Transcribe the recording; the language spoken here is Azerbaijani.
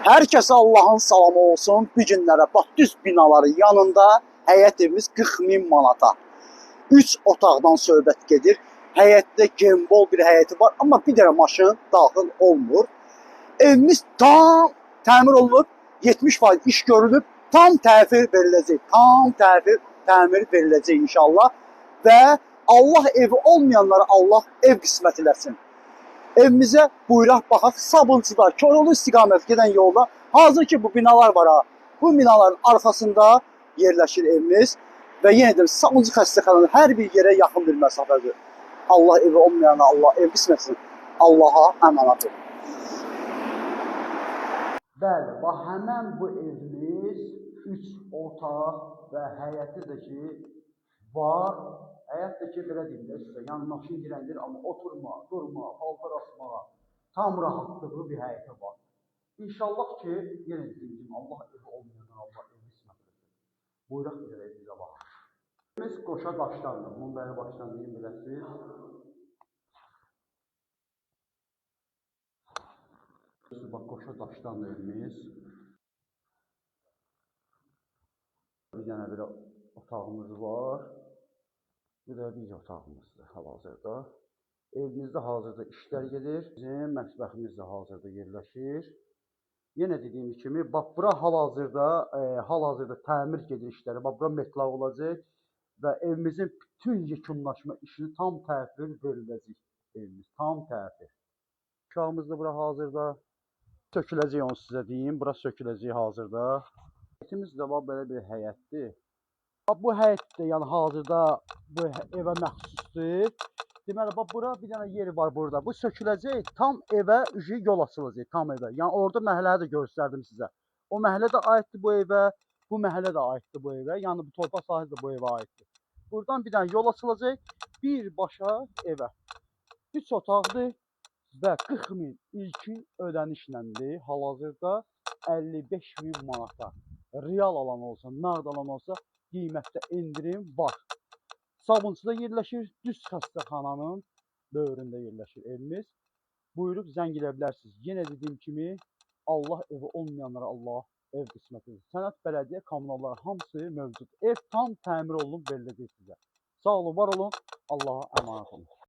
Herkese Allah'ın salamı olsun. Bu günlərə bax düz binaların yanında həyət evimiz 40.000 manata. 3 otaqdan söhbət gedir. Həyətdə gembol bir həyəti var, amma bir dənə maşın daxil olmur. Evimiz tam təmir olunub, 70% iş görülüb, tam təhvil veriləcək. Tam təmir veriləcək inşallah. Və Allah evi olmayanlara Allah ev qismət eləsin. Evimizə buyuraq baxaq. Sabunçuda, Koroğlu istiqamət gedən yolda hazır ki bu binalar var ha. Bu binaların arxasında yerləşir evimiz və yenə də Sabunçu xəstəxananın hər bir yerə yaxın bir məsafədir. Allah evi olmayana Allah ev qismətsin. Allaha əmanət olun. Bəli, bax həmən bu evimiz 3 otaq və həyəti də ki var. Həyat da ki, belə deyim də sizə, yəni maşın girəndir, amma oturma, durma, paltar asmağa tam rahatlıqlı bir həyəti var. İnşallah ki, yenə dediyim kimi, Allah evi olmayanlar, Allah evi qismət etsin. Buyuraq bir də evimizə baxaq. Evimiz qoşa daşdandır, bunu bəli başdan deyim biləsiniz. Bax, qoşa daşdandır evimiz. Bir dənə bir otağımız var. Bu da bir otağımızdır hal-hazırda. Evimizdə hazırda işlər gedir. Bizim mətbəximiz də hazırda yerləşir. Yenə dediyim kimi, bax bura hal-hazırda təmir gedir işləri. Bax bura metlaq olacaq və evimizin bütün yekunlaşma işini tam təhvil veriləcək. Evimiz tam təhvil. Uşağımız da bura hazırda söküləcək, onu sizə deyim. Bura söküləcək hazırda. Həyətimiz də var, belə bir həyətdir. Bu həyətdə, yəni hazırda bu evə məxsusdur. Deməli, bax, bura bir dənə yeri var burada. Bu söküləcək, tam evə yol açılacaq, tam evə. Yəni, orada məhəllələri də göstərdim sizə. O məhəllə də aiddir bu evə, bu məhəllə də aiddir bu evə. Yəni, bu torpaq sahəsi də bu evə aiddir. Buradan bir dənə yol açılacaq, birbaşa evə. 3 otaqdır və 40.000 ilkin ödənişləndir. Hal-hazırda 55.000 manata. Real alan olsa, nağd alan olsa, qiymətdə endirim var. Sabunçuda yerləşir, düz xəstəxananın böyründə yerləşir evimiz. Buyurub zəng edə bilərsiniz. Yenə dediyim kimi, Allah evi olmayanlara Allah ev qismətidir. Sənət bələdiyyə kommunalları hamısı mövcud. Ev tam təmir olunub veriləcək sizə. Sağ olun, var olun, Allaha əmanət olun.